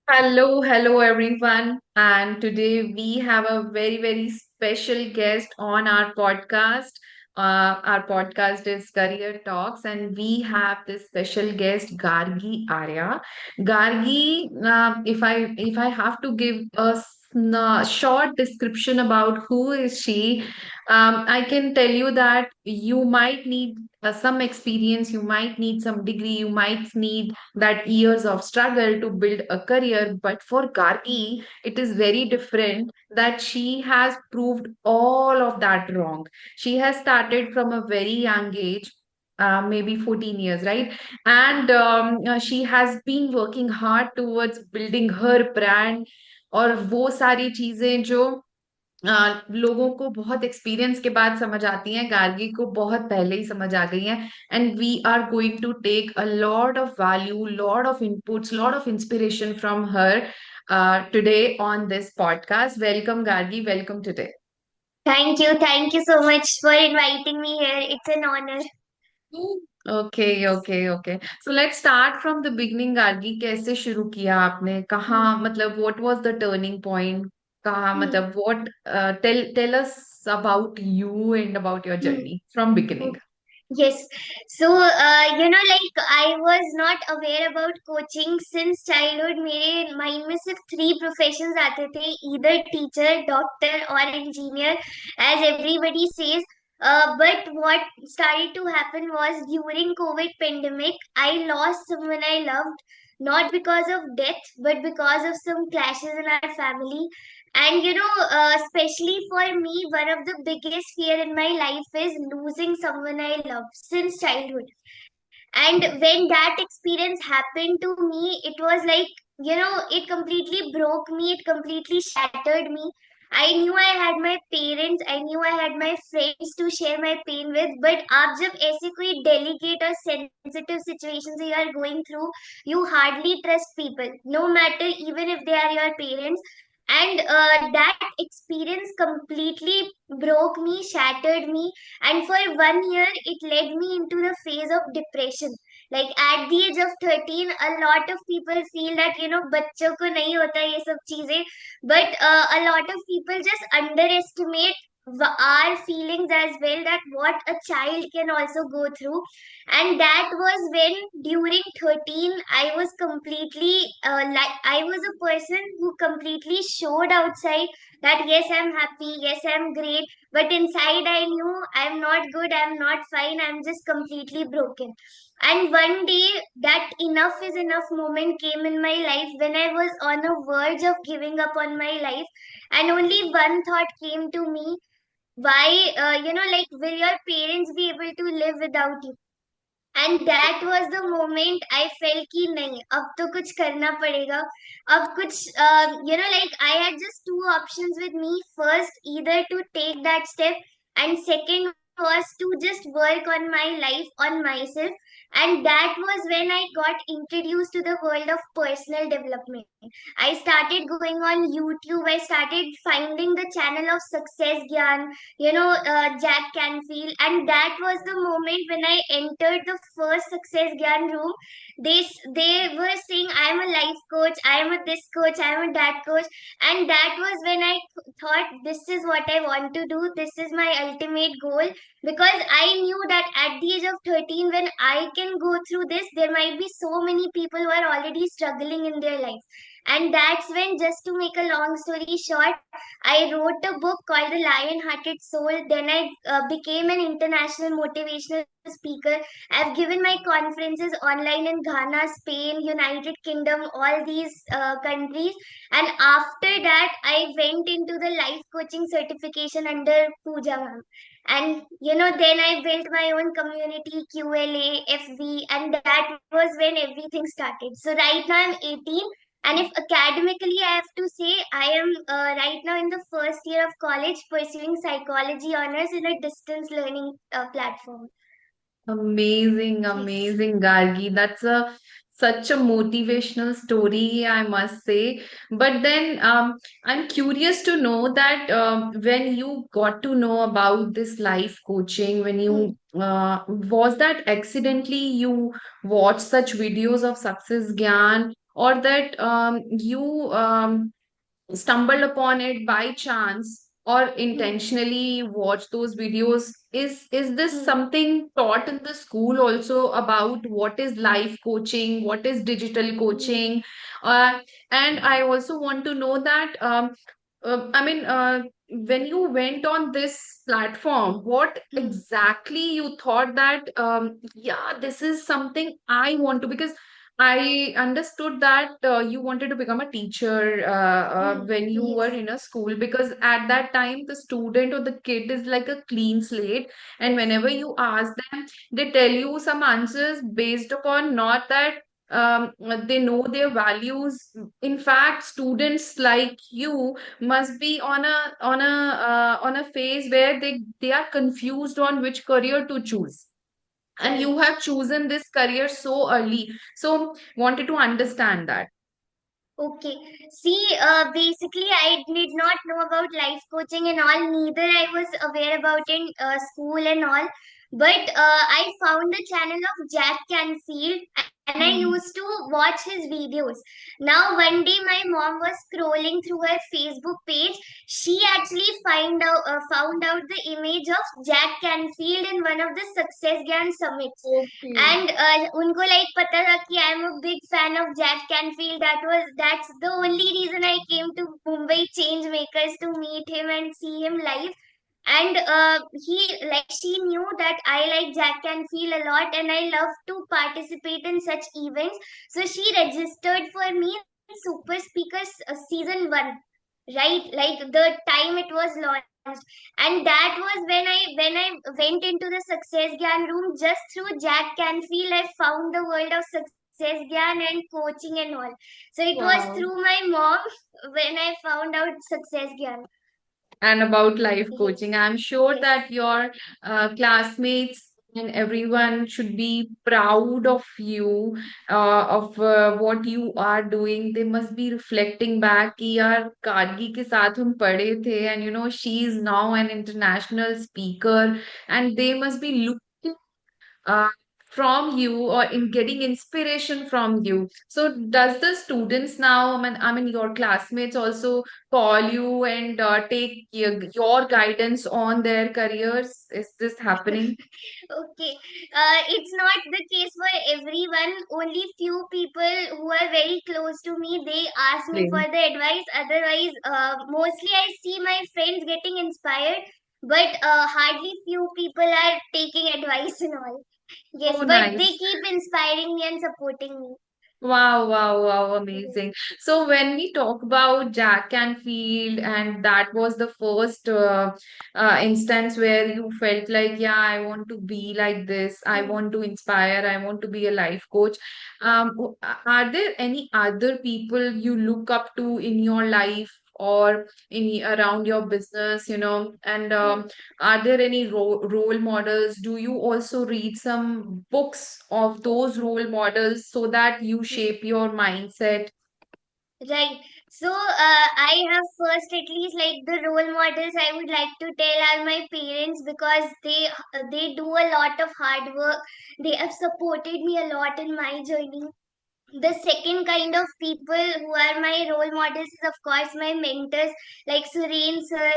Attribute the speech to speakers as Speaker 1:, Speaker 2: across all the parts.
Speaker 1: Hello everyone. And today we have a very special guest on our podcast. Our podcast is Career Talks, and we have this special guest, Gargi Arya. Gargi, if I have to give a short description about who is she, I can tell you that you might need some experience, you might need some degree, you might need that years of struggle to build a career. But for Gargi, it is very different that she has proved all of that wrong. She has started from a very young age. Maybe 14 years, right? And she has been working hard towards building her brand और वो सारी चीजें जो लोगों को बहुत experience के बाद समझ आती हैं, गार्गी को बहुत पहले ही समझ आ गई हैं. And we are going to take a lot of value, lot of inputs, lot of inspiration from her today on this podcast. Welcome Gargi, welcome today.
Speaker 2: Thank you so much for inviting me here. It's an honor.
Speaker 1: Okay okay okay, so let's start from the beginning. Gargi, कैसे शुरू किया आपने, कहाँ,
Speaker 2: Hmm.
Speaker 1: मतलब what was the turning point, कहाँ,
Speaker 2: Hmm.
Speaker 1: मतलब what, tell tell us about you and about your
Speaker 2: Hmm.
Speaker 1: Journey from beginning.
Speaker 2: Yes. So, like I was not aware about coaching since childhood. मेरे mind में सिर्फ three professions आते थे, either teacher, doctor or engineer, as everybody says. But what started to happen was during COVID pandemic, I lost someone I loved, not because of death, but because of some clashes in our family. And especially for me, one of the biggest fear in my life is losing someone I love since childhood. And when that experience happened to me, it was like, it completely broke me, it completely shattered me. I knew I had my parents, I knew I had my friends to share my pain with, but आप जब ऐसे कोई delicate or sensitive situations you are going through, you hardly trust people, no matter even if they are your parents. And that experience completely broke me, shattered me, and for 1 year it led me into the phase of depression. Like at the age of 13, a lot of people feel that बच्चों को नहीं होता ये सब चीजें, but a lot of people just underestimate our feelings as well, that what a child can also go through. And that was when during 13 I was completely like I was a person who completely showed outside that yes, I'm happy, yes, I'm great, but inside I knew I'm not good, I'm not fine, I'm just completely broken. And one day, that enough is enough moment came in my life when I was on the verge of giving up on my life. And only one thought came to me: why, like, will your parents be able to live without you? And that was the moment I fell कि नहीं, अब तो कुछ करना पड़ेगा, अब कुछ like I had just two options with me. First, either to take that step, and second was to just work on my life, on myself. And that was when I got introduced to the world of personal development. I started going on YouTube, I started finding the channel of Success Gyan, Jack Canfield. And that was the moment when I entered the first Success Gyan room. They were saying, I am a life coach, I am a this coach, I am a that coach. And that was when I thought, this is what I want to do, this is my ultimate goal. Because I knew that at the age of 13, when I can go through this, there might be so many people who are already struggling in their life. And that's when, just to make a long story short, I wrote a book called The Lion Hearted Soul. Then I became an international motivational speaker. I've given my conferences online in Ghana, Spain, United Kingdom, all these countries. And after that, I went into the life coaching certification under Pooja ma'am. And then I built my own community, QLA, FV, and that was when everything started. So right now I'm 18, and if academically I have to say, I am right now in the first year of college pursuing psychology honors in a distance learning platform.
Speaker 1: Amazing,
Speaker 2: Yes.
Speaker 1: amazing, Gargi. That's a such a motivational story, I must say. But then, I'm curious to know that when you got to know about this life coaching, when
Speaker 2: Hmm.
Speaker 1: you was that accidentally you watched such videos of Success Gyan, or that you stumbled upon it by chance or
Speaker 2: Hmm.
Speaker 1: intentionally watch those videos? Is this
Speaker 2: Hmm.
Speaker 1: something taught in the school also, about what is life coaching, what is digital
Speaker 2: Hmm.
Speaker 1: coaching? uh, and I also want to know that I mean, when you went on this platform, what
Speaker 2: Hmm.
Speaker 1: exactly you thought that, yeah, this is something I want to, because I understood that you wanted to become a teacher
Speaker 2: Hmm.
Speaker 1: when you were
Speaker 2: Yes.
Speaker 1: in a school, because at that time the student or the kid is like a clean slate, and whenever you ask them, they tell you some answers based upon not that um, they know their values. In fact, students like you must be on a phase where they are confused on which career to choose, and
Speaker 2: Right.
Speaker 1: you have chosen this career so early, so wanted to understand that.
Speaker 2: Okay. See, basically, I did not know about life coaching and all. Neither I was aware about in school and all. But I found the channel of Jack Canfield and I used
Speaker 1: Hmm.
Speaker 2: to watch his videos. Now, one day my mom was scrolling through her Facebook page. She actually found out the image of Jack Canfield in one of the Success Gyan summits.
Speaker 1: Okay.
Speaker 2: And उनको like पता था कि I am a big fan of Jack Canfield. That's the only reason I came to Mumbai Change Makers, to meet him and see him live. And she knew that I like Jack Canfield a lot and I love to participate in such events. So she registered for me in Super Speakers season 1, right? Like the time it was launched. And that was when I went into the Success Gyan room. Just through Jack Canfield I found the world of Success Gyan and coaching and all. So it was through
Speaker 1: Wow.
Speaker 2: my mom when I found out Success Gyan.
Speaker 1: And about life
Speaker 2: Yes.
Speaker 1: coaching, I'm sure
Speaker 2: Yes.
Speaker 1: that your classmates and everyone should be proud of you, of what you are doing. They must be reflecting back कि यार कारगी के साथ हम पढ़े थे, and she is now an international speaker, and they must be looking uh, from you or in getting inspiration from you. So does the students now, I mean your classmates also call you and take your guidance on their careers? Is this happening?
Speaker 2: Okay. It's not the case for everyone. Only few people who are very close to me, they ask me for
Speaker 1: Explain.
Speaker 2: the advice. Otherwise, mostly I see my friends getting inspired, but hardly few people are taking advice and all. Yes,
Speaker 1: Oh,
Speaker 2: but they
Speaker 1: nice.
Speaker 2: keep inspiring me and supporting me.
Speaker 1: Wow, wow, wow,
Speaker 2: Yes.
Speaker 1: amazing. So when we talk about Jack Canfield, and that was the first instance where you felt like, yeah, I want to be like this. I
Speaker 2: Hmm.
Speaker 1: want to inspire. I want to be a life coach. Are there any other people you look up to in your life or in around your business, and
Speaker 2: Hmm.
Speaker 1: are there any role models? Do you also read some books of those role models so that you
Speaker 2: Hmm.
Speaker 1: shape your mindset?
Speaker 2: Right. So, I have first, at least like the role models I would like to tell are my parents, because they do a lot of hard work. They have supported me a lot in my journey. The second kind of people who are my role models is of course my mentors, like Suren sir.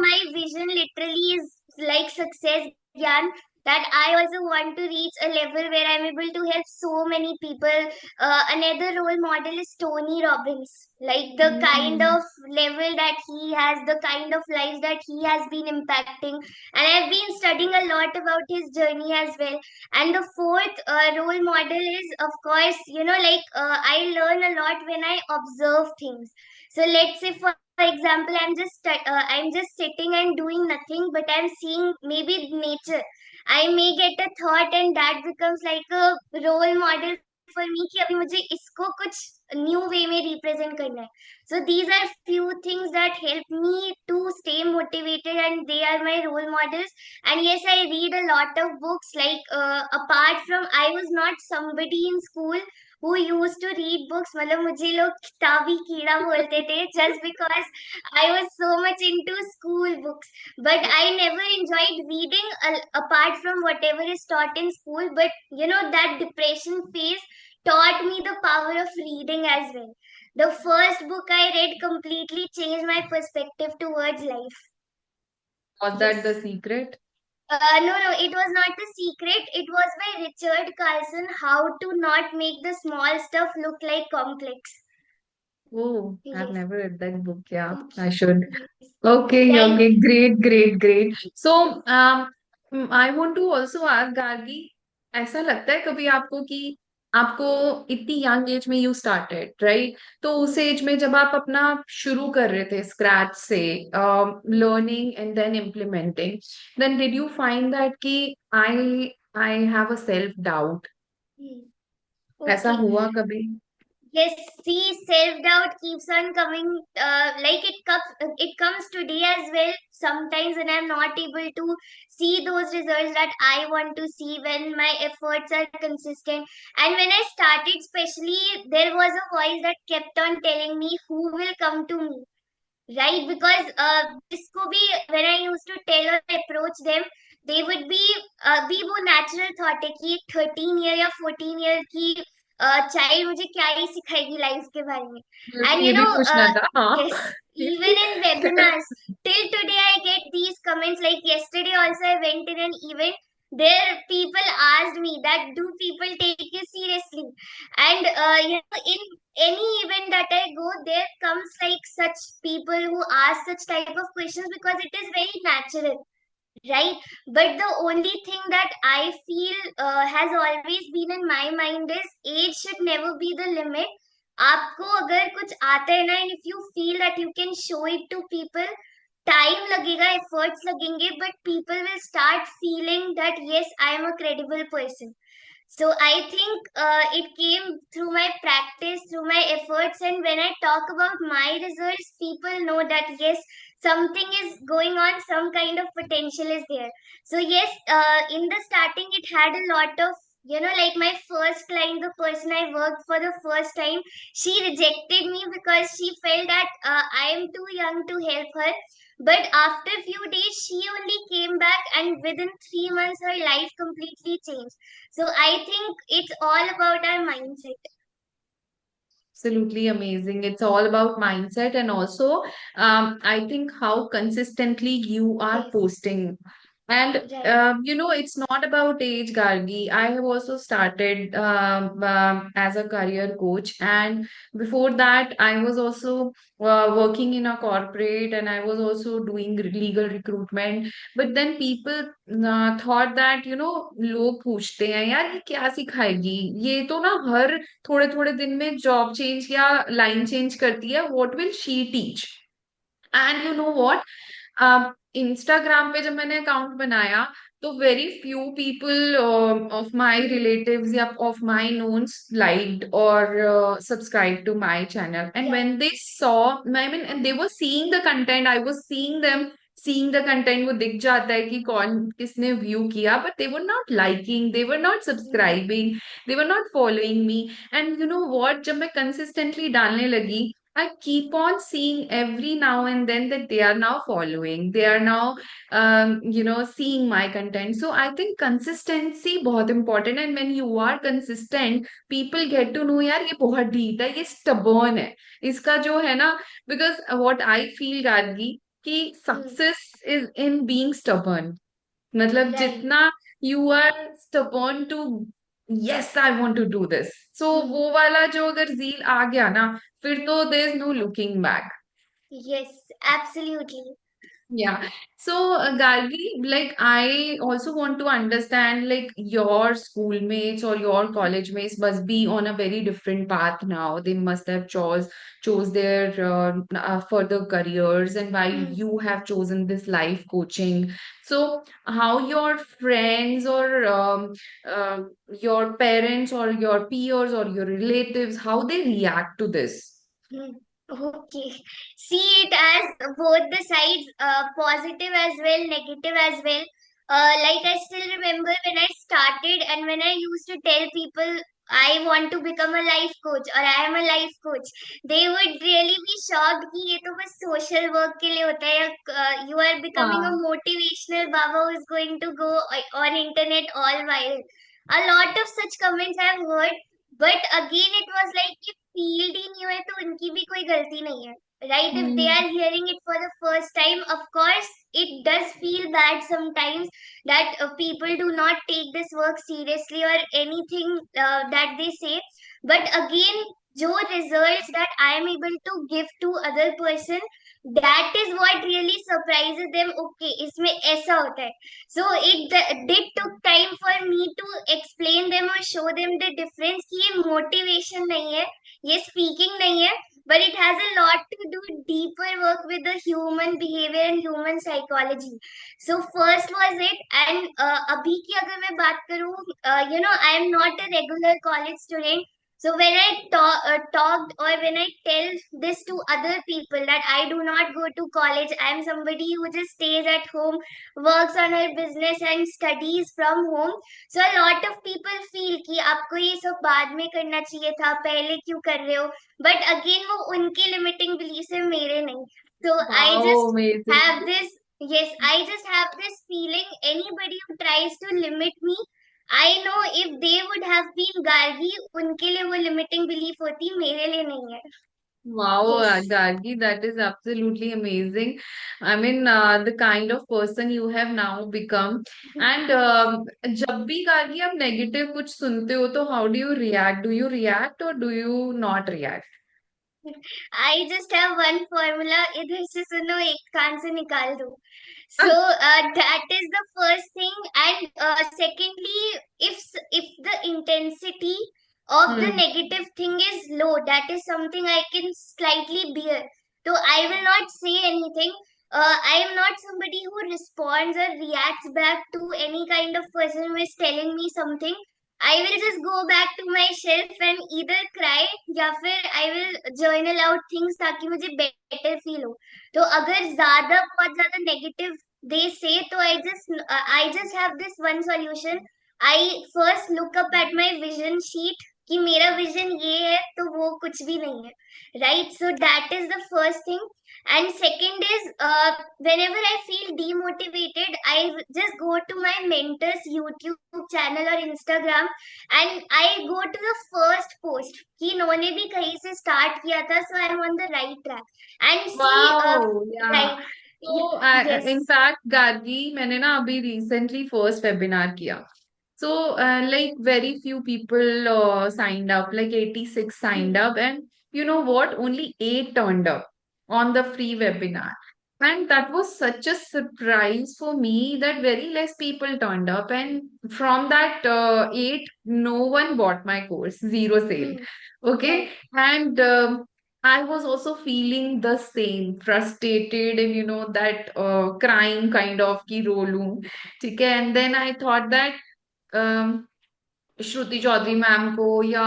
Speaker 2: My vision literally is like Success Gyan, that I also want to reach a level where I'm able to help so many people. Another role model is Tony Robbins, like the kind
Speaker 1: Hmm.
Speaker 2: of level that he has, the kind of lives that he has been impacting, and I've been studying a lot about his journey as well. And the fourth role model is, of course, I learn a lot when I observe things. So let's say, for example, I'm just sitting and doing nothing, but I'm seeing maybe nature. I may get a thought, and that becomes like a role model for me कि अभी मुझे इसको कुछ new way में represent करना है. So these are few things that help me to stay motivated, and they are my role models. And yes, I read a lot of books. Like apart from, I was not somebody in school who used to read books. मतलब मुझे लोग किताबी कीड़ा बोलते थे, just because I was so much into school books. But I never enjoyed reading apart from whatever is taught in school. But that depression phase taught me the power of reading as well. The first book I read completely changed my perspective towards life.
Speaker 1: Was that The
Speaker 2: Yes.
Speaker 1: Secret?
Speaker 2: No, it was not The Secret. It was by Richard Carlson, How to Not Make the Small Stuff Look Like Complex.
Speaker 1: Oh, I've
Speaker 2: Yes.
Speaker 1: never read that book. Yeah, I
Speaker 2: Okay.
Speaker 1: should.
Speaker 2: Yes.
Speaker 1: Okay,
Speaker 2: Thank
Speaker 1: okay, great, great, great. So, I want to also ask Gargi, ऐसा लगता है कभी आपको कि आपको इतनी young age में you started right, तो उस
Speaker 2: you.
Speaker 1: एज में जब आप अपना शुरू कर रहे थे स्क्रैच से learning and then implementing, then did you find that कि I I have a self doubt?
Speaker 2: Hmm.
Speaker 1: ऐसा
Speaker 2: Okay.
Speaker 1: हुआ कभी?
Speaker 2: Yes, see, self-doubt keeps on coming. Like it comes today as well. Sometimes when I'm not able to see those results that I want to see, when my efforts are consistent, and when I started, especially, there was a voice that kept on telling me, "Who will come to me?" Right? Because इसको भी when I used to tell or approach them, they would be वो natural thought है कि एक 13 year या 14 year की child मुझे क्या ही सिखाएगी लाइफ के बारे में.
Speaker 1: मुझे
Speaker 2: And
Speaker 1: ये भी पूछना था, हाँ.
Speaker 2: yes, even in webinars, till today I get these comments. Like yesterday also I went in an event. There people asked me that do people take you seriously? And in any event that I go, there comes like such people who ask such type of questions because it is very natural, right? But the only thing that I feel has always been in my mind is age should never be the limit. आपको अगर कुछ आता है ना, and if you feel that you can show it to people, time लगेगा, efforts लगेंगे, but people will start feeling that yes, I am a credible person. So I think it came through my practice, through my efforts, and when I talk about my results, people know that yes, something is going on, some kind of potential is there. So yes, in the starting, it had a lot of, like my first client, the person I worked for the first time, she rejected me because she felt that I am too young to help her. But after a few days, she only came back, and within 3 months, her life completely changed. So I think it's all about our mindset.
Speaker 1: Absolutely amazing. It's all about mindset, and also, I think how consistently you are
Speaker 2: Yes,
Speaker 1: posting. And
Speaker 2: right.
Speaker 1: it's not about age, Gargi. I have also started as a career coach, and before that, I was also working in a corporate, and I was also doing legal recruitment. But then people thought that लोग पूछते हैं यार ये क्या सिखाएगी, ये तो ना हर थोड़े थोड़े दिन में जॉब चेंज या लाइन चेंज करती है, what will she teach? And you know what, Instagram पे जब मैंने अकाउंट बनाया, तो very few people of my
Speaker 2: Hmm.
Speaker 1: Relatives या ऑफ माय नोन्स लाइक्ड और subscribe to my channel, and
Speaker 2: Right.
Speaker 1: When they saw, I mean, and they were seeing the content, I was seeing them seeing the content, वो दिख जाता है कि कौन किसने view किया, but they were not liking, they were not
Speaker 2: Hmm.
Speaker 1: Subscribing, they were not following me. And you know what, जब मैं कंसिस्टेंटली डालने लगी, I keep on seeing every now and then that they are now following. They are now, seeing my content. So I think consistency बहुत important. And when you are consistent, people get to know यार ये बहुत ढीठ है, ये stubborn है. इसका जो है ना, because what I feel Gargi, कि
Speaker 2: Hmm.
Speaker 1: success is in being stubborn. मतलब
Speaker 2: Right.
Speaker 1: जितना you are stubborn to yes I want to do this, so
Speaker 2: Hmm.
Speaker 1: वो वाला जो अगर zeal आ गया ना, फिर तो there is no looking back.
Speaker 2: Yes, absolutely.
Speaker 1: Yeah. So, Gargi, like I also want to understand, like your schoolmates or your college mates must be on a very different path now. They must have chose their further careers, and why
Speaker 2: Hmm.
Speaker 1: you have chosen this life coaching. So, how your friends or your parents or your peers or your relatives, how they react to this?
Speaker 2: Hmm. Okay. See it as both the sides, positive as well, negative as well. Like I still remember when I started and when I used to tell people I want to become a life coach or I am a life coach, they would really be shocked कि ये तो बस social work के लिए होता है या you are becoming a
Speaker 1: हाँ.
Speaker 2: motivational baba who is going to go on internet all viral. A lot of such comments I've heard, but again it was like कि फील्ड ही नहीं है तो उनकी भी कोई गलती नहीं है, right? If they
Speaker 1: Hmm.
Speaker 2: Are hearing it for the first time, of course it does feel bad sometimes that people do not take this work seriously or anything that they say. But again, जो results that I am able to give to other person, that is what really surprises them. Okay, इसमें ऐसा होता है. So it did took time for me to explain them or show them the difference कि ये motivation नहीं है, ये speaking नहीं है, but it has a lot to do deeper work with the human behavior and human psychology. So first was it, and अभी की अगर मैं बात करूँ, I am not a regular college student. So when I talked, or when I tell this to other people that I do not go to college, I am somebody who just stays at home, works on her business and studies from home. So a lot of people feel कि आपको ये सब बाद में करना चाहिए था, पहले क्यों कर रहे हो? But again, वो उनके limiting beliefs है, मेरे नहीं. So I
Speaker 1: Wow,
Speaker 2: just have
Speaker 1: amazing.
Speaker 2: this, yes, I just have this feeling. Anybody who tries to limit me, I know if they would have been Gargi, उनके लिए वो limiting belief होती, मेरे लिए नहीं है.
Speaker 1: Wow,
Speaker 2: Yes.
Speaker 1: Gargi, that is absolutely amazing. I mean, the kind of person you have now become. And जब भी Gargi आप negative कुछ सुनते हो तो how do you react? Do you react or do you not react?
Speaker 2: I just have one formula. इधर से सुनो, एक कान से निकाल दो. So that is the first thing, and secondly, if the intensity of the
Speaker 1: Hmm.
Speaker 2: negative thing is low, that is something I can slightly bear. So I will not say anything. I am not somebody who responds or reacts back to any kind of person who is telling me something. I will just go back to my shelf and either cry या फिर I will journal out things ताकि मुझे better feel हो. तो अगर ज्यादा बहुत ज्यादा negative they say, तो I just have this one solution. I first look up at my vision sheet कि मेरा vision ये है, तो वो कुछ भी नहीं है, right? So that is the first thing. And second is, whenever I feel demotivated, I just go to my mentor's YouTube channel or Instagram, and I go to the first post कि इन्होंने भी कहीं से start किया था, so I am on the right track. And see,
Speaker 1: Wow, yeah.
Speaker 2: right,
Speaker 1: तो
Speaker 2: yes.
Speaker 1: In fact Gargi मैंने ना अभी रिसेंटली फर्स्ट वेबिनार किया. So, like very few people signed up, like 86 signed
Speaker 2: Hmm,
Speaker 1: up, and you know what? Only 8 turned up on the free webinar. And that was such a surprise for me that very less people turned up. And from that 8, no one bought my course, zero sale.
Speaker 2: hmm,
Speaker 1: Okay.
Speaker 2: right.
Speaker 1: And I was also feeling the same, frustrated, and that crying kind of ki ro loon. ठीक है. And then I thought that um, Shruti Chaudhary ma'am को या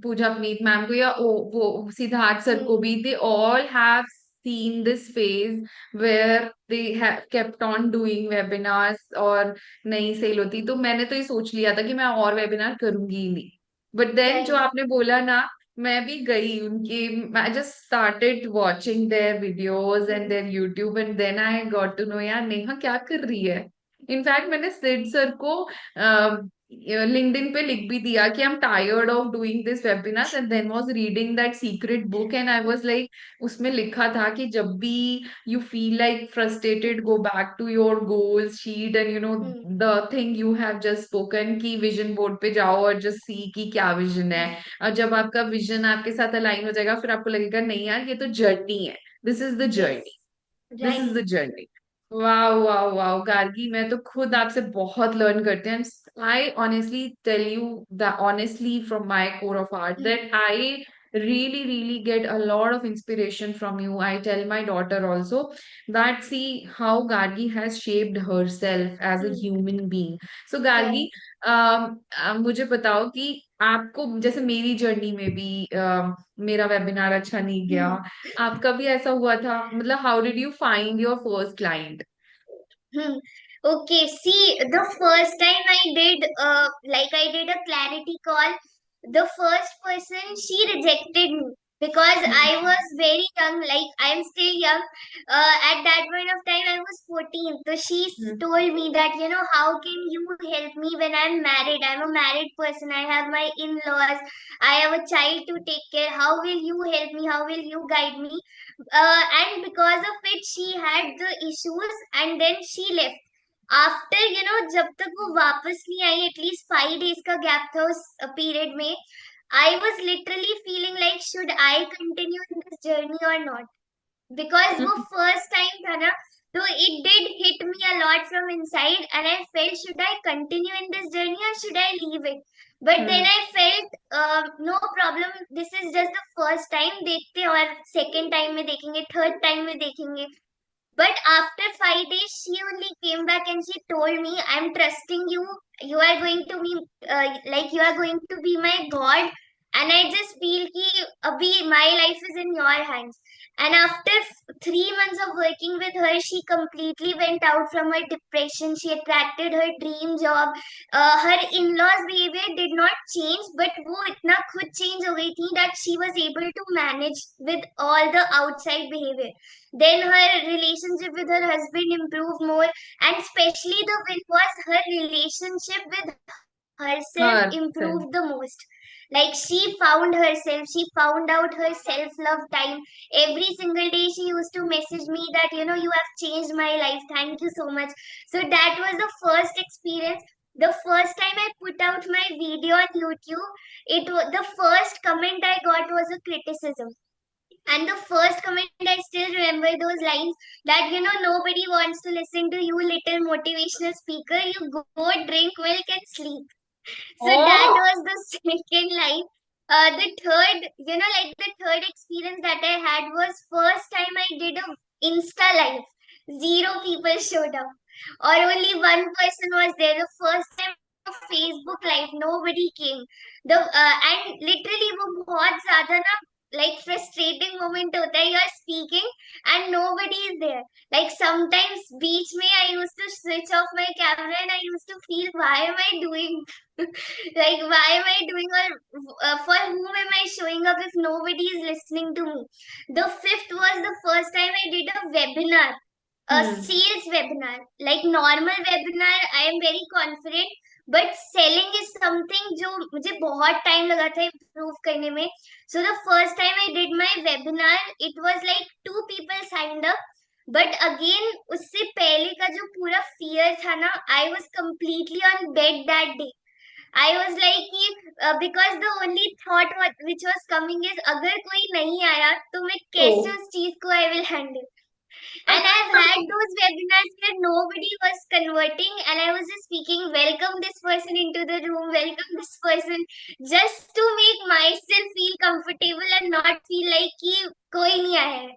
Speaker 1: पूजा Puneet ma'am को या वो Siddharth sir को
Speaker 2: Hmm,
Speaker 1: भी they all have seen this phase where they have kept on doing webinars और नहीं सेल होती. तो मैंने तो ये सोच लिया था कि मैं और वेबिनार करूंगी ही नहीं. बट देन जो
Speaker 2: right.
Speaker 1: आपने बोला ना, मैं भी गई उनकी. I just started watching their videos and
Speaker 2: Hmm,
Speaker 1: their YouTube and then I got to know यार नेहा क्या कर रही है. इनफैक्ट मैंने सिड सर को लिंक्डइन पे लिख भी दिया कि I am tired of doing this webinar and then was reading that secret book and I was like, उसमें लिखा था कि जब भी you feel like frustrated go back to your goals sheet and
Speaker 2: hmm,
Speaker 1: the thing you have just spoken की vision board पे जाओ और जस्ट सी कि क्या विजन है.
Speaker 2: hmm.
Speaker 1: और जब आपका विजन आपके साथ अलाइन हो जाएगा फिर आपको लगेगा नहीं यार ये तो जर्नी है. This is the journey.
Speaker 2: Yes,
Speaker 1: this is
Speaker 2: right.
Speaker 1: The journey. Wow wow wow Gargi, मैं तो खुद आपसे बहुत लर्न करते हैं. I honestly tell you the honestly from my core of heart
Speaker 2: Hmm,
Speaker 1: that I really get a lot of inspiration from you. I tell my daughter also that see how Gargi has shaped herself as a
Speaker 2: hmm,
Speaker 1: human being. So Gargi,
Speaker 2: right.
Speaker 1: मुझे बताओ कि आपको जैसे मेरी journey में भी मेरा webinar अच्छा नहीं गया.
Speaker 2: Hmm.
Speaker 1: आपका भी ऐसा हुआ था? मतलब how did you find your first client?
Speaker 2: Hmm. Okay, see, the first time I did a clarity call, the first person, she rejected me. because
Speaker 1: Hmm.
Speaker 2: I was very young, like I'm still young. At that point of time, I was 14. So she
Speaker 1: Hmm.
Speaker 2: told me that, how can you help me when I'm married? I'm a married person. I have my in-laws. I have a child to take care. How will you help me? How will you guide me? And because of it, she had the issues and then she left. After जब तक वो वापस नहीं आई, at least 5 days का gap था उस period में. I was literally feeling like, should I continue in this journey or not? Because वो first time था ना, so it did hit me a lot from inside, and I felt, should I continue in this journey or should I leave it? But then
Speaker 1: Hmm.
Speaker 2: I felt, no problem. This is just the first time. देखते और second time में देखेंगे, third time में देखेंगे. But after 5 days, she only came back and she told me, I'm trusting you. You are going to be, like, you are going to be my God. And I just feel ki abhi my life is in your hands. And after 3 months of working with her, she completely went out from her depression. She attracted her dream job. Her in-laws' behavior did not change, but वो इतना खुद change हो गई थी that she was able to manage with all the outside behavior. Then her relationship with her husband improved more, and especially the win was her relationship with herself
Speaker 1: Her self.
Speaker 2: improved the most. Like she found herself, she found out her self love time. Every single day she used to message me that, you have changed my life. Thank you so much. So that was the first experience. The first time I put out my video on YouTube, it was the first comment I got was a criticism. And the first comment, I still remember those lines that, nobody wants to listen to you, little motivational speaker. You go drink milk and sleep. So that
Speaker 1: Oh,
Speaker 2: was the second line. The third, like the third experience that I had was first time I did a Insta live. Zero people showed up, or only one person was there. The first time of Facebook live, nobody came. The and literally वो बहुत ज़्यादा ना, like frustrating moment होता है. You are speaking and nobody is there. Like sometimes beach में I used to switch off my camera and I used to feel, why am I doing like, why am I doing, or for whom am I showing up if nobody is listening to me? The fifth was the first time I did a webinar, a
Speaker 1: hmm.
Speaker 2: sales webinar. Like normal webinar, I am very confident, but selling is something जो मुझे बहुत time लगा था improve करने में. So the first time I did my webinar, it was like 2 people signed up. But again, उससे पहले का जो पूरा fear था ना, I was completely on bed that day. I was like कि because the only thought which was coming is अगर कोई नहीं आया तो मैं कैसे
Speaker 1: तो
Speaker 2: उस चीज को I will handle. And I've had those webinars where nobody was converting, and I was just speaking, welcome this person into the room, welcome this person, just to make myself feel comfortable and not feel like कि कोई नहीं आया है.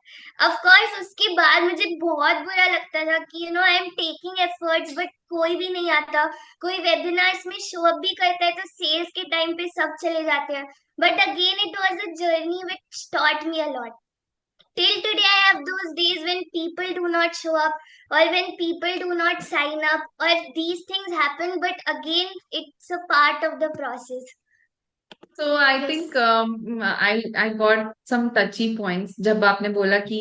Speaker 2: Of course, उसके बाद मुझे बहुत बुरा लगता था कि I am taking efforts, but कोई भी नहीं आता. कोई webinars में show up भी करता है तो sales के time पे सब चले जाते हैं. But again, it was a journey which taught me a lot. Till today, I have those days when people do not show up, or when people do not sign up, or these things happen, but again, it's a part of the process.
Speaker 1: So I
Speaker 2: Yes.
Speaker 1: think I got some touchy points जब आपने बोला कि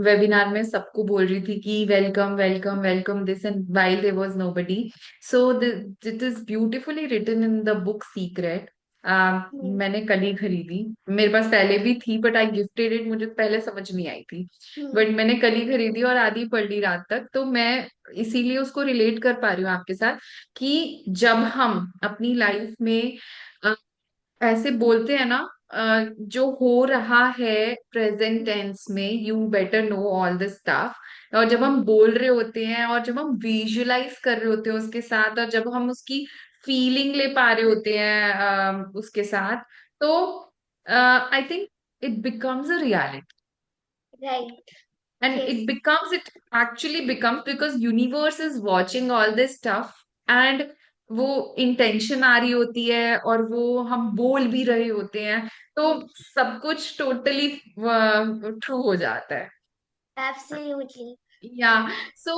Speaker 1: webinar में सबको बोल रही थी कि welcome welcome welcome this and while there was nobody. So it is beautifully written in the book Secret.
Speaker 2: Hmm.
Speaker 1: मैंने कल ही खरीदी. मेरे पास पहले भी थी बट आई गिफ्टेड इट. मुझे पहले समझ नहीं आई थी बट
Speaker 2: Hmm.
Speaker 1: मैंने कल ही खरीदी और आधी पढ़ ली रात तक. तो मैं इसीलिए उसको रिलेट कर पा रही हूँ आपके साथ कि जब हम अपनी लाइफ में ऐसे बोलते हैं ना जो हो रहा है प्रेजेंट टेंस में you better know all this stuff. और जब हम बोल रहे होते हैं और जब हम विजुलाइज कर रहे होते हैं उसके साथ और जब हम उसकी फीलिंग ले पा रहे होते हैं उसके साथ तो I think it becomes a reality.
Speaker 2: Right.
Speaker 1: And
Speaker 2: Yes.
Speaker 1: it actually becomes because universe is watching all this stuff and वो इंटेंशन आ रही होती है और वो हम बोल भी रहे होते हैं तो सब कुछ टोटली ट्रू हो जाता है.
Speaker 2: Absolutely.
Speaker 1: या सो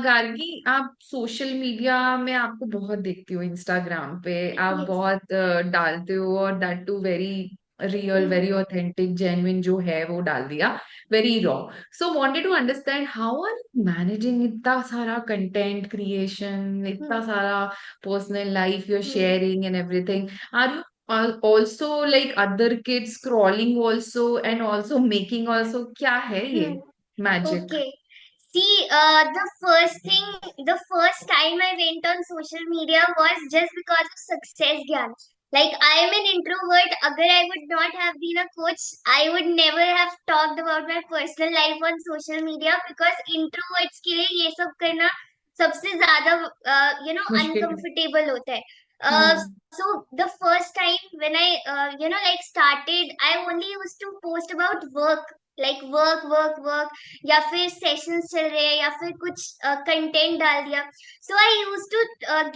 Speaker 1: गार्गी आप सोशल मीडिया में आपको बहुत देखती हो इंस्टाग्राम पे आप
Speaker 2: Yes.
Speaker 1: बहुत डालते हो और that too very real,
Speaker 2: hmm,
Speaker 1: very authentic, genuine जो है वो डाल दिया, very raw. So wanted to understand how are managing इतना सारा कंटेंट क्रिएशन, इतना
Speaker 2: हम्म,
Speaker 1: सारा personal life you are
Speaker 2: hmm,
Speaker 1: sharing and everything. Are you also like other kids scrolling also and also making also, क्या है ये
Speaker 2: हम्म.
Speaker 1: Magic?
Speaker 2: Okay. See, the first time I went on social media was just because of success, Gyan. Like, I am an introvert. Agar I would not have been a coach, I would never have talked about my personal life on social media because introverts के लिए ये सब करना सबसे ज्यादा
Speaker 1: मुश्किल है.
Speaker 2: uncomfortable होता है. Uh,
Speaker 1: hmm.
Speaker 2: so the first time when I like started, I only used to post about work, like work, या फिर सेशंस चल रहे हैं या फिर कुछ कंटेंट डाल दिया. So I use to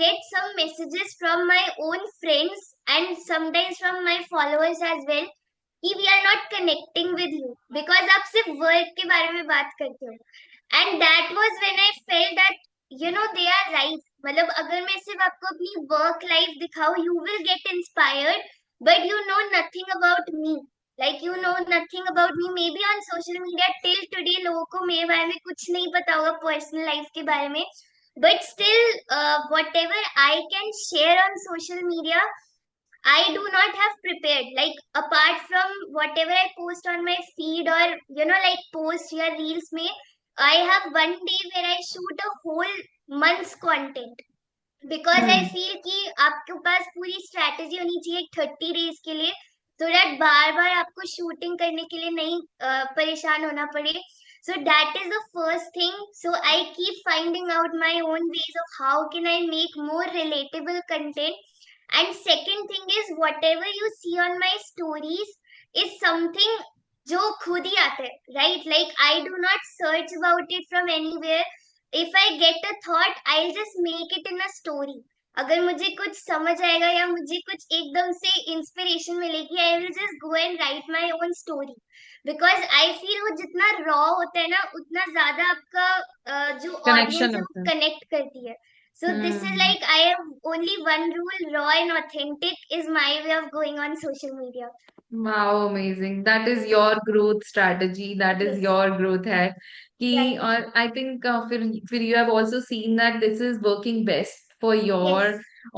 Speaker 2: get some messages from my own friends and sometimes from my followers as well कि we are not connecting with you because आप सिर्फ वर्क के बारे में बात करते हो. And that was when I felt that they are right. मतलब अगर मैं सिर्फ आपको अपनी वर्क लाइफ दिखाऊं, you will get inspired, but you know nothing about me. Like you know nothing about me. Maybe on social media till today लोगों को मेरे बारे में कुछ नहीं पता होगा पर्सनल लाइफ के बारे में, but still what ever I can share on social media, I do not have prepared. Like apart from whatever I post on my feed or like post या reels में, I have one day where I shoot a whole month's content. Because I
Speaker 1: hmm.
Speaker 2: Feel कि आपके पास पूरी strategy होनी चाहिए 30 days के लिए, so that बार बार आपको शूटिंग करने के लिए नहीं परेशान होना पड़े. So that is the first thing. So I keep finding out my own ways of how can I make more relatable content. And second thing is whatever you see on my stories is something जो खुद ही आता है, right? Like I do not search about it from anywhere. If I get a thought I will just make it in a story. अगर मुझे कुछ समझ आएगा या मुझे कुछ एकदम से इंस्पिरेशन मिलेगी, आई will just go and right my own story. Because I feel वो जितना रॉ होता है ना, उतना ज्यादा आपका जो ऑडियंस
Speaker 1: कनेक्शन
Speaker 2: है
Speaker 1: होता
Speaker 2: वो
Speaker 1: है.
Speaker 2: कनेक्ट करती है. So this is
Speaker 1: hmm.
Speaker 2: Like I have only one rule, raw and authentic is my way of going on social media.
Speaker 1: Wow, amazing. That is your growth strategy. That is
Speaker 2: yes.
Speaker 1: your growth hack. कि
Speaker 2: right.
Speaker 1: और I think फिर you have also seen that this is working best for
Speaker 2: yes.
Speaker 1: your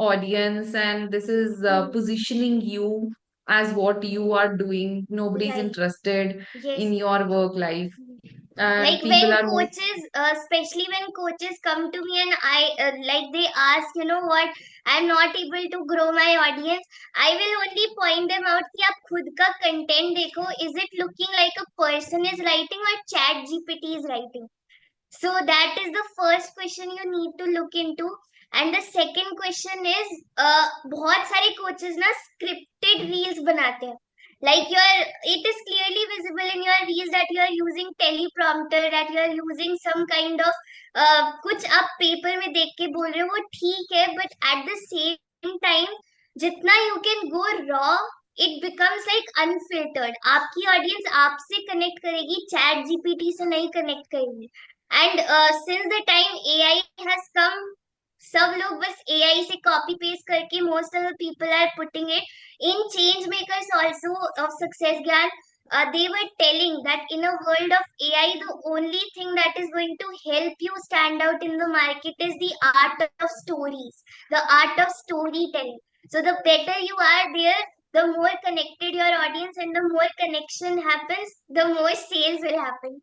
Speaker 1: audience and this is positioning you as what you are doing. Nobody's
Speaker 2: right.
Speaker 1: interested
Speaker 2: yes.
Speaker 1: in your work life and
Speaker 2: Like
Speaker 1: people
Speaker 2: when
Speaker 1: are more.
Speaker 2: coaches especially when coaches come to me and I like they ask, you know what, I'm not able to grow my audience, I will only point them out कि आप खुद का content देखो, is it looking like a person is writing or chat gpt is writing. So that is the first question you need to look into. And the second question is बहुत सारे coaches ना scripted reels बनाते हैं. Like it is clearly visible in your reels that you are using teleprompter, that you are using some kind of कुछ आप paper में देख के बोल रहे हो, वो ठीक है, but at the same time जितना you can go raw, it becomes like unfiltered. आपकी ऑडियंस आपसे कनेक्ट करेगी, चैट जीपीटी से नहीं कनेक्ट करेगी. And since the time AI has come, सब लोग बस एआई से कॉपी पेस्ट करके most of the people are putting it in change makers also of success ज्ञान. They were telling that in a world of AI, the only thing that is going to help you stand out in the market is the art of stories, the art of storytelling. So the better you are there, the more connected your audience, and the more connection happens, the more sales will happen.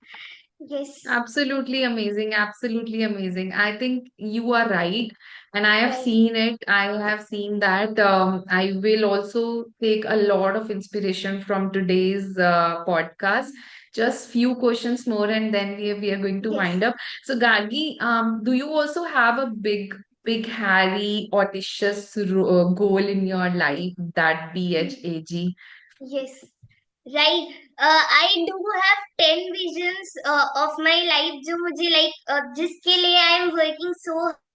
Speaker 2: Yes.
Speaker 1: Absolutely amazing. Absolutely amazing. I think you are right. And I have
Speaker 2: Right.
Speaker 1: seen it. I have seen that. I will also take a lot of inspiration from today's podcast. Just few questions more, and then we are going to
Speaker 2: Yes.
Speaker 1: wind up. So, Gargi, do you also have a big, hairy, audacious goal in your life, that BHAG?
Speaker 2: Yes. Right. I do have 10 visions of my life जो मुझे जिसके लिए I am working so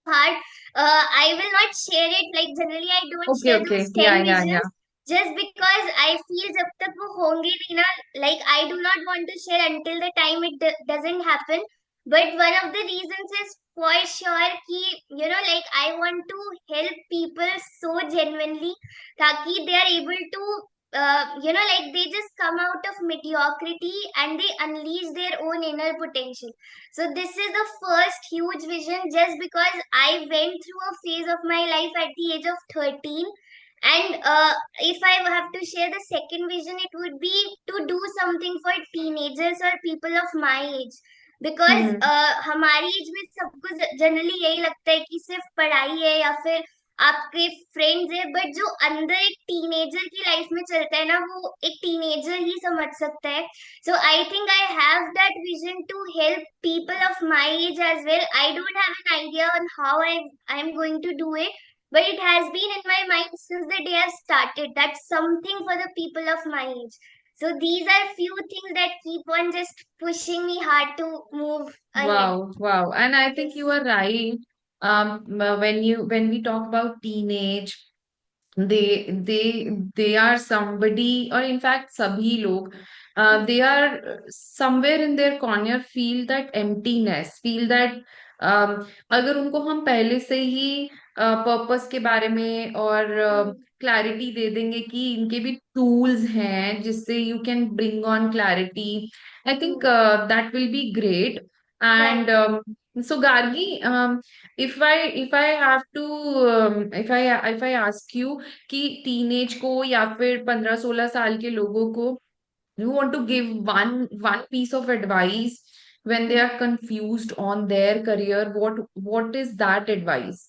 Speaker 2: hard. I will not share it. Like generally I don't
Speaker 1: Okay,
Speaker 2: share
Speaker 1: okay.
Speaker 2: those
Speaker 1: Yeah,
Speaker 2: 10
Speaker 1: yeah, yeah.
Speaker 2: visions just because I feel जब तक वो होंगे नहीं ना, like I do not want to share until the time it doesn't happen. But one of the reasons is for sure कि like I want to help people so genuinely ताकि they are able to like they just come out of mediocrity and they unleash their own inner potential. So this is the first huge vision, just because I went through a phase of my life at the age of 13. And if I have to share the second vision, it would be to do something for teenagers or people of my age. Because
Speaker 1: hmm
Speaker 2: हमारी age में सबको generally यही लगता है कि सिर्फ पढ़ाई है या फिर आपके फ्रेंड्स है, बट जो अंदर एक टीनेजर की लाइफ में चलता है ना, वो एक टीनेजर ही समझ सकता है. So I think I have that vision to help people of my age as well. I don't have an idea on how I am going to do it, but it has been in my mind since the day I've started. That's something for the people of my age. So these are few things that keep on just pushing me hard to move ahead.
Speaker 1: Wow, wow. And I think you
Speaker 2: Yes.
Speaker 1: are right. When we talk about teenage, they are somebody, or in fact sabhi log, they are somewhere in their corner feel that emptiness, feel that अगर उनको हम पहले से ही purpose के बारे में और
Speaker 2: Mm.
Speaker 1: Clarity दे देंगे कि इनके भी टूल्स हैं जिससे you can bring on clarity, I think
Speaker 2: Mm.
Speaker 1: That will be great.
Speaker 2: Right.
Speaker 1: And so Gargi, if I have to if I ask you कि टीनेज को या फिर 15-16 साल के लोगों को you want to give one piece of advice when they are confused on their career, what is that advice?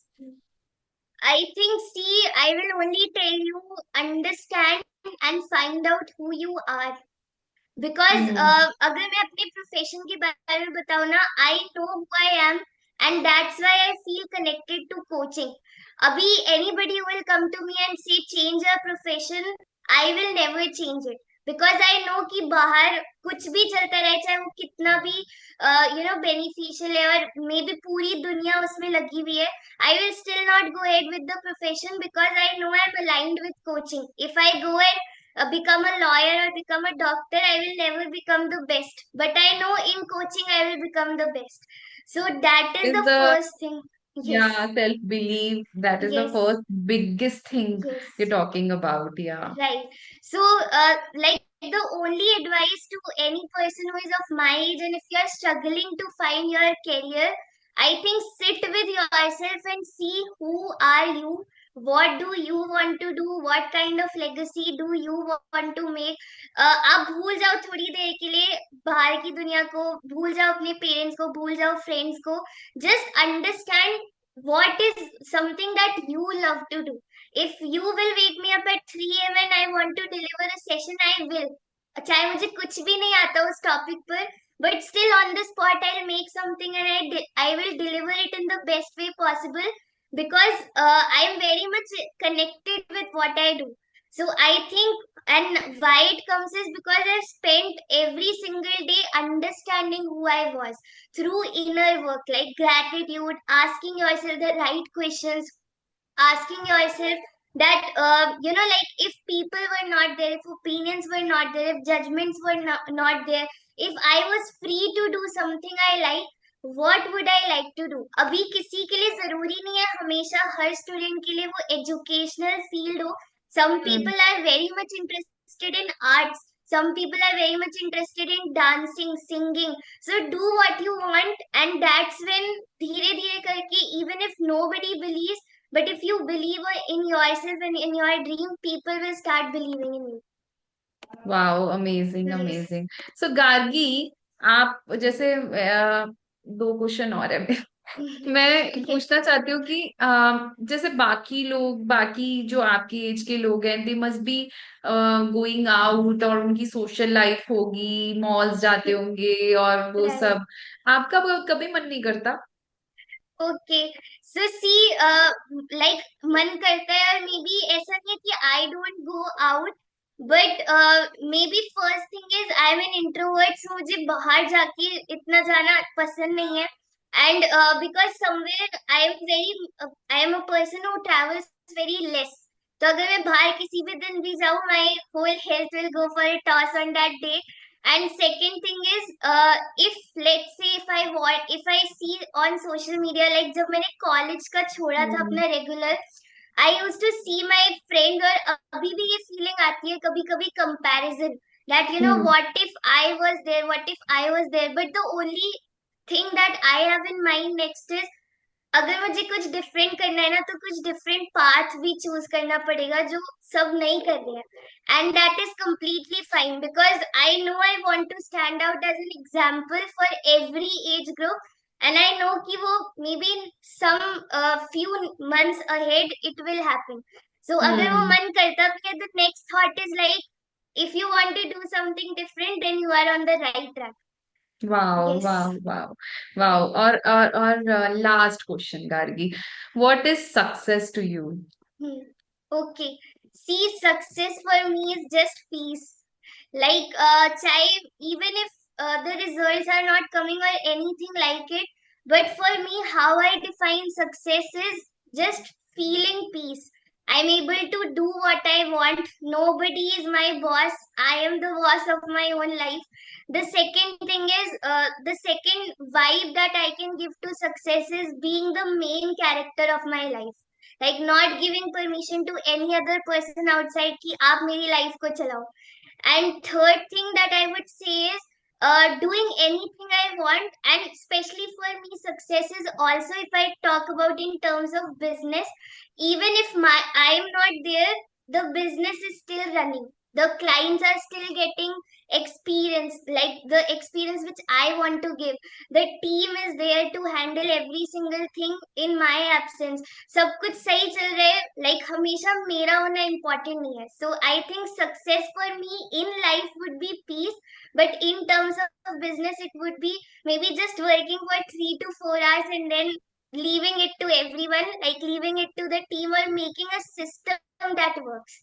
Speaker 2: I think, see, I will only tell you, understand and find out who you are. Because
Speaker 1: Hmm.
Speaker 2: अगर मैं अपने profession के बारे में बताऊँ ना, I know who I am and that's why I feel connected to coaching. अभी anybody will come to me and say change your profession, I will never change it. Because I know कि बाहर कुछ भी चलता रहे, चाहे वो कितना भी बेनिफिशियल है और मे बी पूरी दुनिया उसमें लगी हुई है, I will still not go ahead with the profession because I know I'm aligned with coaching. If I go and become a lawyer or become a doctor, I will never become the best. But I know in coaching I will become the best. So that is
Speaker 1: Is
Speaker 2: the
Speaker 1: the
Speaker 2: first thing. Yes,
Speaker 1: Yeah, self belief, that is the
Speaker 2: yes,
Speaker 1: first biggest thing you're
Speaker 2: yes.
Speaker 1: talking about. Yeah.
Speaker 2: Right. So, like the only advice to any person who is of my age, and if you are struggling to find your career, I think sit with yourself and see who are you, what do you want to do, what kind of legacy do you want to make. आप भूल जाओ थोड़ी देर के लिए बाहर की दुनिया को, भूल जाओ अपने पेरेंट्स को, भूल जाओ फ्रेंड्स को. Just understand what is something that you love to do. If you will wake me up at 3 a.m. and I want to deliver a session, I will. चाहे मुझे कुछ भी नहीं आता उस टॉपिक पर, but still on the spot I'll make something and I will deliver it in the best way possible, because I am very much connected with what I do. So I think, and why it comes is because I've spent every single day understanding who I was through inner work, like gratitude, asking yourself the right questions, asking yourself that like if people were not there, if opinions were not there, if judgments were not there, if I was free to do something I like, what would I like to do. अभी किसी के लिए जरूरी नहीं है हमेशा हर student के लिए वो एजुकेशनल फील्ड हो. some
Speaker 1: Hmm.
Speaker 2: people are very much interested in arts, some people are very much interested in dancing, singing. So do what you want, and that's when धीरे धीरे करके, even if nobody believes, but if you believe in yourself and in your dream, people will start believing in you.
Speaker 1: Wow, amazing
Speaker 2: Yes.
Speaker 1: Amazing. So Gargi, आप जैसे दो question और है. मैं
Speaker 2: Okay.
Speaker 1: पूछना चाहती हूँ कि जैसे बाकी लोग, बाकी जो आपकी एज के लोग हैं, they must be going out और उनकी सोशल लाइफ होगी, मॉल्स जाते होंगे और वो
Speaker 2: Right.
Speaker 1: सब. आपका कभी मन नहीं करता?
Speaker 2: Okay. So see, like मन करता है, और मे बी ऐसा नहीं है कि I don't go out, but maybe first thing is I am an introvert, so मुझे बाहर जाके इतना जाना पसंद नहीं है. And because somewhere I am a person who travels very less. तो अगर मैं बाहर किसी भी दिन भी जाऊँ, my whole health will go for a toss on that day. And second thing is, if let's say if I see on social media, like जब मैंने कॉलेज का छोड़ा था
Speaker 1: हम्म.
Speaker 2: अपना regular, I used to see my friend, और अभी भी ये feeling आती है कभी कभी comparison, that
Speaker 1: Hmm.
Speaker 2: what if I was there, what if I was there. But the only thing that I have in mind next is, अगर मुझे कुछ डिफरेंट करना है ना, तो कुछ डिफरेंट पाथ भी चूज करना पड़ेगा जो सब नहीं कर रहे हैं, and that is completely fine, because I know I want to stand out as an example for every age group, and I know कि वो may be some few months ahead it will happen. So अगर वो
Speaker 1: Hmm.
Speaker 2: मन करता भी है, the next thought is like, if you want to do something different, then you are on the right track.
Speaker 1: Wow,
Speaker 2: Yes.
Speaker 1: wow, wow, wow. Or last question, Gargi. What is success to you?
Speaker 2: Hmm. Okay. See, success for me is just peace. Like, chahe, even if the results are not coming or anything like it, but for me, how I define success is just feeling peace. I'm able to do what I want. Nobody is my boss. I am the boss of my own life. The second thing is, the second vibe that I can give to success is being the main character of my life, like not giving permission to any other person outside कि आप मेरी life को चलाओ. And third thing that I would say is, doing anything I want. And especially for me, success is also, if I talk about in terms of business, even if I am not there, the business is still running. The clients are still getting experience, like the experience which I want to give. The team is there to handle every single thing in my absence. सब कुछ सही चल रहा है, like हमेशा मेरा होना important नहीं है. So I think success for me in life would be peace, but in terms of business it would be maybe just working for 3 to 4 hours and then leaving it to everyone, like leaving it to the team, or making a system that works.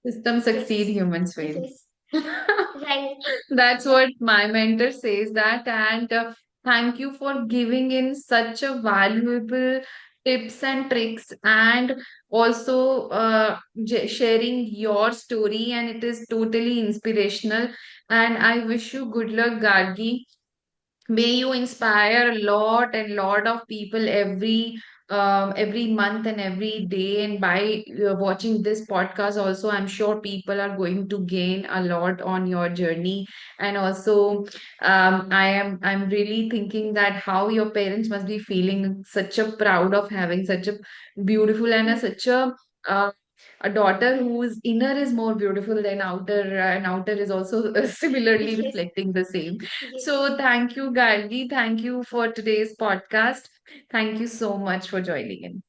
Speaker 1: System succeed,
Speaker 2: Yes.
Speaker 1: humans fail.
Speaker 2: Yes. Right.
Speaker 1: That's what my mentor says that, and thank you for giving in such a valuable tips and tricks, and also sharing your story, and it is totally inspirational. And I wish you good luck, Gargi. May you inspire a lot and lot of people every month and every day. And by watching this podcast also, I'm sure people are going to gain a lot on your journey. And also I'm really thinking that how your parents must be feeling such a proud of having such a beautiful and such uh, a daughter whose inner is more beautiful than outer, and outer is also similarly
Speaker 2: Yes.
Speaker 1: reflecting the same.
Speaker 2: Yes.
Speaker 1: So thank you, Gargi. Thank you for today's podcast. Thank you so much for joining in.